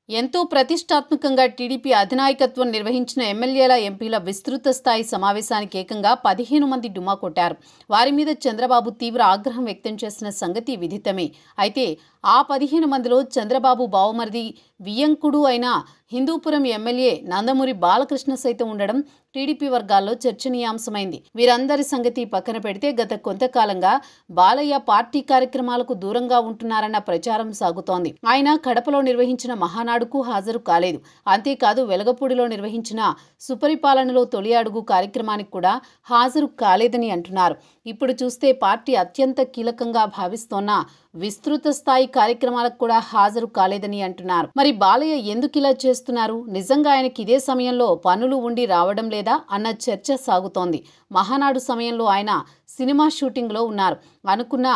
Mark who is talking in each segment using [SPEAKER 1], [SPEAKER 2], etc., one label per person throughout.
[SPEAKER 1] ఎంతో ప్రతిష్టాత్మకంగా టీడీపీ అధినాయకత్వం నిర్వహించిన ఎమ్మెల్యేల ఎంపీల విస్తృత స్థాయి సమావేశానికి ఏకంగా 15 మంది డుమ్మా కొట్టారు. వారి మీద చంద్రబాబు తీవ్ర ఆగ్రహం వ్యక్తం చేసిన సంగతి విదితమే. అయితే ఆ 15 మందిలో చంద్రబాబు బావమరిది వియ్యంకుడు అయిన హిందూపురం ఎమ్మెల్యే నందమూరి బాలకృష్ణ సైతం ఉండడం టీడీపీ వర్గాల్లో చర్చనీయాంశమైంది. వీరందరి సంగతి పక్కన పెడితే గత కొంతకాలంగా బాలయ్య పార్టీ కార్యక్రమాలకు దూరంగా ఉంటున్నారన్న ప్రచారం సాగుతోంది. ఆయన కడపలో నిర్వహించిన మహానాడుకు హాజరు కాలేదు. అంతేకాదు వెలగపూడిలో నిర్వహించిన సుపరిపాలనలో తొలి అడుగు కార్యక్రమానికి కూడా హాజరు కాలేదని అంటున్నారు. ఇప్పుడు చూస్తే పార్టీ అత్యంత కీలకంగా భావిస్తోన్న విస్తృత స్థాయి కార్యక్రమాలకు కూడా హాజరు కాలేదని అంటున్నారు. మరి బాలయ్య ఎందుకు ఇలా చేస్తున్నారు? నిజంగా ఆయనకి ఇదే సమయంలో పనులు ఉండి రావడం లేదా అన్న చర్చ సాగుతోంది. మహానాడు సమయంలో ఆయన సినిమా షూటింగ్లో ఉన్నారు. అనుకున్న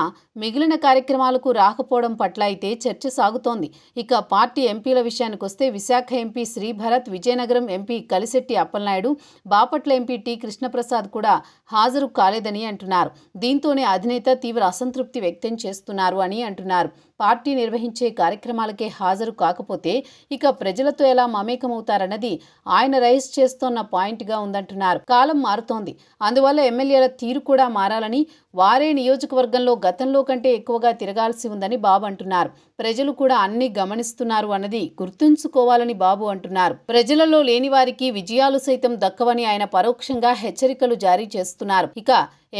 [SPEAKER 1] మిగిలిన కార్యక్రమాలకు రాకపోవడం పట్ల అయితే చర్చ సాగుతోంది. ఇక పార్టీ ఎంపీల విషయానికి వస్తే Visakha MP Sribharat, Vizianagaram MP Kalisetti Appalanaidu, Bapatla MP T Krishnaprasad కూడా హాజరు కాలేదని అంటున్నారు. దీంతోనే అధినేత తీవ్ర అసంతృప్తి వ్యక్తం చేస్తున్నారు అని అంటున్నారు. పార్టీ నిర్వహించే కార్యక్రమాలకే హాజరు కాకపోతే ఇక ప్రజలతో ఎలా మమేకమవుతారన్నది ఆయన రైజ్ చేస్తోన్న పాయింట్గా ఉందంటున్నారు. కాలం మారుతోంది. అందువల్ల ఎమ్మెల్యేల తీరు కూడా మారాలని, వారే నియోజకవర్గంలో గతంలో కంటే ఎక్కువగా తిరగాల్సి ఉందని బాబు అంటున్నారు. ప్రజలు కూడా అన్ని గమనిస్తున్నారు అన్నది గుర్తుంచుకోవాలని బాబు అంటున్నారు. ప్రజలలో లేని వారికి విజయాలు సైతం దక్కవని ఆయన పరోక్షంగా హెచ్చరికలు జారీ చేస్తున్నారు. ఇక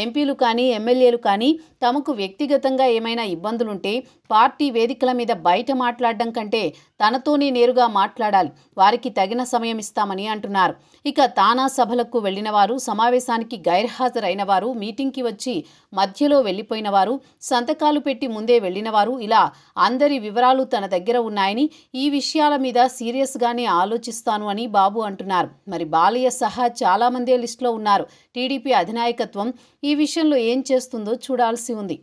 [SPEAKER 1] ఎంపీలు కానీ ఎమ్మెల్యేలు కానీ తమకు వ్యక్తిగతంగా ఏమైనా ఇబ్బందులుంటే పార్టీ వేదికల మీద బయట మాట్లాడడం కంటే తనతోనే నేరుగా మాట్లాడాలి. వారికి తగిన సమయం ఇస్తామని అంటున్నారు. ఇక తానా సభలకు వెళ్లిన వారు, సమావేశానికి గైర్హాజరైన వారు, మీటింగ్కి వచ్చి మధ్యలో వెళ్లిపోయిన వారు, సంతకాలు పెట్టి ముందే వెళ్లిన వారు, ఇలా అందరి వివరాలు తన దగ్గర ఉన్నాయని, ఈ విషయాల మీద సీరియస్గానే ఆలోచిస్తాను అని బాబు అంటున్నారు. మరి బాలయ్య సహా చాలా మందే లిస్టులో ఉన్నారు. టీడీపీ అధినాయకత్వం ఈ విషయంలో ఏం చేస్తుందో చూడాల్సి ఉంది.